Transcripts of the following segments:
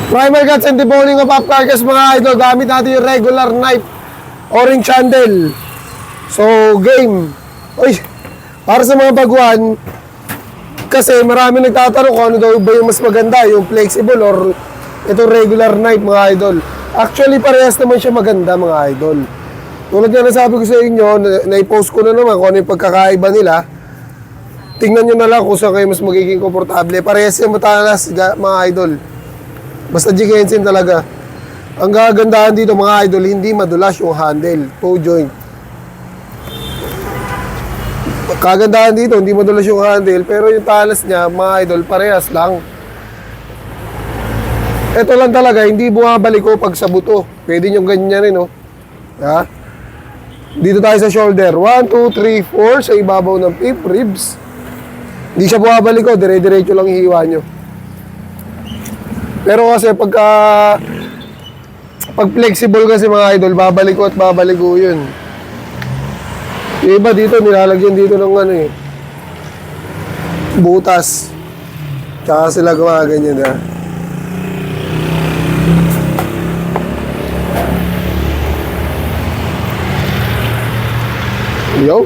Primer cuts and deboning of up carcass mga idol. Gamit natin yung regular knife, orange handle. So, game. Uy, para sa mga baguhan, kasi marami nagtatanong kung ano daw ba yung mas maganda, yung flexible or itong regular knife mga idol. Actually, parehas naman siya maganda mga idol. Tulad nga nasabi ko sa inyo, na-post ko na naman kung ano yung pagkakaiba nila. Tingnan nyo na lang kung saan kayo mas magiging komportable. Parehas yung matalas mga idol. Basta Jigensen talaga. Ang gagandahan dito mga idol, hindi madulas yung handle, toe joint. Kagandahan dito, hindi madulas yung handle, pero yung talas niya, mga idol, parehas lang. Ito lang talaga, hindi bumabalik ko pag sa buto. Pwede nyo ganyan rin, no? Ha? Dito tayo sa shoulder. 1, 2, 3, 4 sa ibabaw ng hip, ribs. Hindi siya bumabalik ko, dire-diretso lang ihiwa nyo. Pero kasi pag flexible kasi mga idol, babalik ko at babalik ko yun. Yung iba dito, nilalagyan dito ng ano eh, butas. Tsaka sila gumaganyan na. Yo.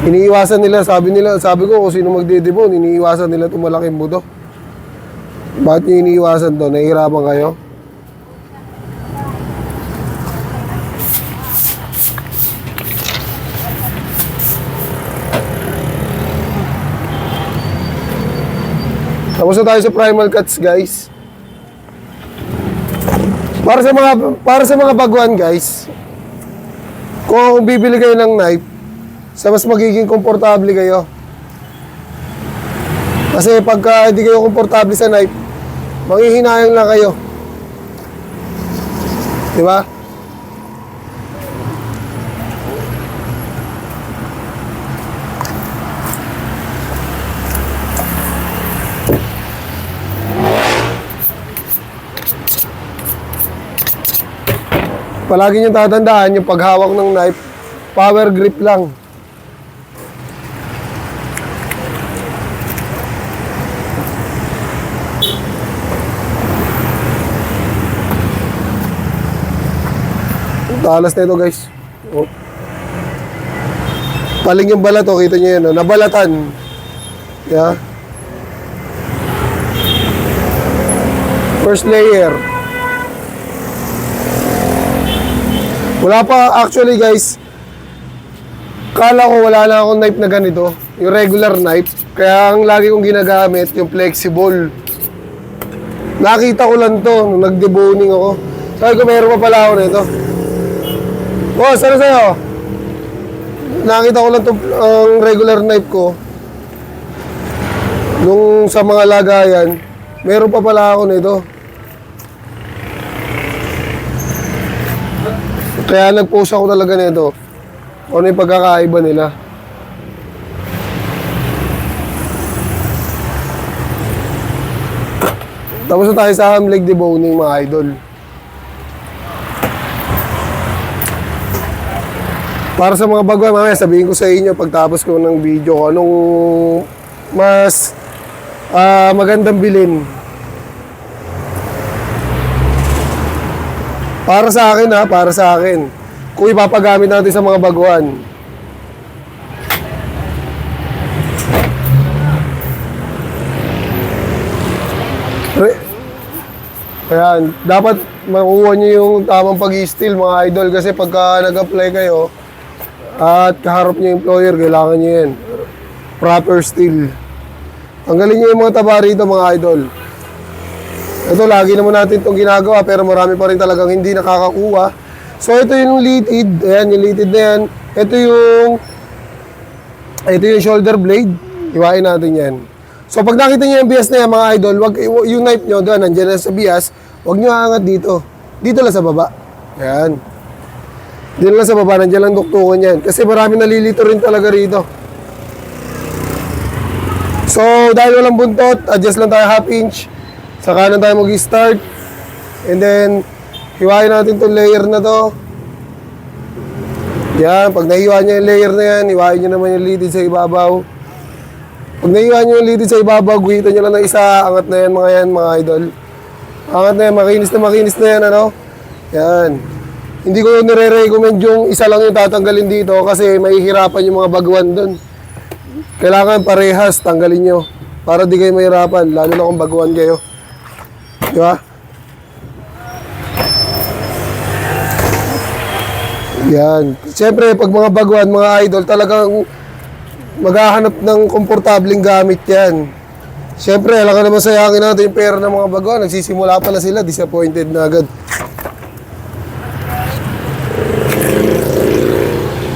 Iniiwasan nila, sabi ko kung sino magdidibon, iniiwasan nila itong malaking buto. Bakit nyo iniiwasan to? Nahihirapan kayo? Tapos na tayo sa primal cuts, guys. Para sa mga baguhan, guys, kung bibili kayo ng knife, sa mas magiging komportable kayo. Kasi pagka hindi kayo komportable sa knife, manghihinayang lang kayo. Di ba? Palagi nyo tatandaan yung paghawak ng knife, power grip lang. Talas na ito, guys. Oh. Paling yung balat, oh, kita nyo yan, oh. Nabalatan. Yeah. First layer. Wala pa, actually guys, kala ko wala na akong knife na ganito, yung regular knife. Kaya ang lagi kong ginagamit, yung flexible. Nakita ko lang to, nung nag-deboning ako. Sabi ko, meron pa pala ako nito. Oh, sana sa'yo. Nakita ko lang to, ang regular knife ko. Nung sa mga lagayan, meron pa pala ako nito. Kaya nag-post ako talaga nito. Ano yung pagkakaiba nila. Tapos na tayo sa ham leg deboning mga idol. Para sa mga bago, mamaya sabihin ko sa inyo pagtapos ko ng video anong mas magandang bilhin. Para sa akin ha, para sa akin. Kung ipapagamit natin sa mga baguhan. Ayan, dapat makuha nyo yung tamang pag-i-steal mga idol kasi pagka nag-apply kayo at kaharap nyo yung employer, kailangan nyo yan. Proper steal. Tanggalin nyo yung mga taba rito mga idol. Ito, lagi naman natin itong ginagawa pero marami pa rin talagang hindi nakakakuha. So, ito yung litid. Ayan, yung litid na yan. Ito yung shoulder blade. Iwain natin yan. So, pag nakita nyo yung bias na yan, mga idol, wag, yung knife nyo doon, nandiyan na sa bias, huwag nyo aangat dito. Dito lang sa baba. Ayan. Dito lang sa baba, nandiyan lang duktungan yan. Kasi marami nalilito rin talaga rito. So, dahil walang buntot, adjust lang tayo half inch. Saka na tayo mag-start. And then, hiwain natin itong layer na to. Yan, pag nahiwa nyo yung layer na yan, hiwain nyo naman yung litid sa ibabaw. Pag nahiwa nyo yung litid sa ibabaw, guhitan nyo lang ng isa, angat na yan mga idol. Angat na yan, makinis na yan, ano? Yan. Hindi ko nire-recommend yung isa lang yung tatanggalin dito kasi mahihirapan yung mga baguhan doon. Kailangan parehas, tanggalin nyo. Para di kayo mahirapan, lalo na kung baguhan kayo. Di ba? Yan. Siyempre, pag mga baguhan, mga idol, talagang maghahanap ng komportabling gamit yan. Siyempre, alam ka naman sayangin natin yung pera ng mga baguhan. Nagsisimula pa na sila, disappointed na agad.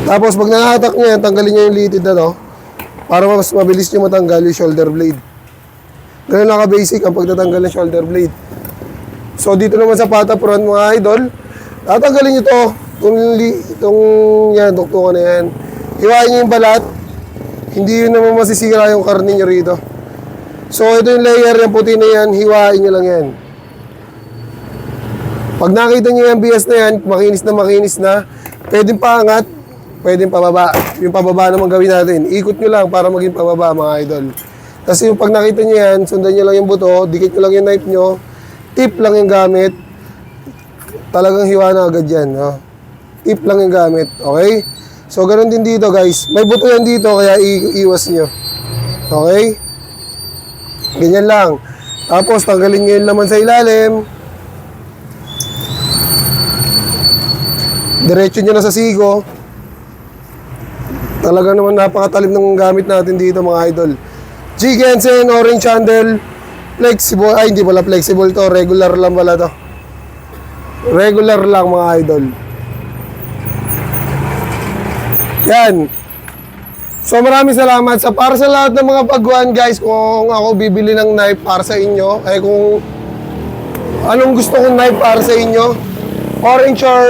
Tapos, pag nangatak nyo yan, tanggalin nyo yung litid na to. Para mas mabilis nyo matanggal yung shoulder blade. Ganun lang ka-basic ang pagtatanggal ng shoulder blade. So, dito naman sa Patapron, mga idol, tatanggalin nyo to. Itong yan, tuktukan na yan. Hiwain nyo yung balat. Hindi yun naman masisira yung karne nyo rito. So, ito yung layer, yung puti na yan, hiwain nyo lang yan. Pag nakita nyo yung BS na yan, makinis na, pwedeng paangat, pwedeng pababa. Yung pababa naman gawin natin. Ikot nyo lang para maging pababa, mga idol. Kasi yung pag nakita nyo yan, sundan nyo lang yung buto, dikit nyo lang yung knife nyo, tip lang yung gamit, talagang hiwa na agad yan. No? Tip lang yung gamit, okay? So, ganun din dito, guys. May buto yan dito, kaya iwas nyo. Okay? Ganyan lang. Tapos, tanggalin nyo yung laman sa ilalim. Diretso nyo na sa sigo. Talaga naman napakatalim ng gamit natin dito, mga idol. G. Gensen, orange handle, flexible. Ay, hindi pala flexible to. Regular lang pala to. Regular lang, mga idol. Yan. So, maraming salamat. Para sa lahat ng mga baguhan, guys, kung ako bibili ng knife para sa inyo, ay kung anong gusto kong knife para sa inyo, orange or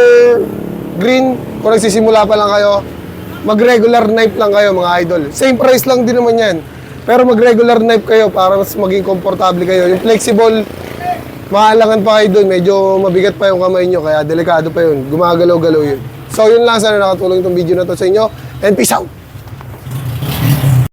green, kung nagsisimula pa lang kayo, mag-regular knife lang kayo, mga idol. Same price lang din naman yan. Pero mag-regular knife kayo para mas maging komportable kayo. Yung flexible, maalangan pa kayo dun. Medyo mabigat pa yung kamay nyo, kaya delikado pa yun. Gumagalaw-galaw yun. So, yun lang. Sana nakatulong itong video na to sa inyo. And peace out!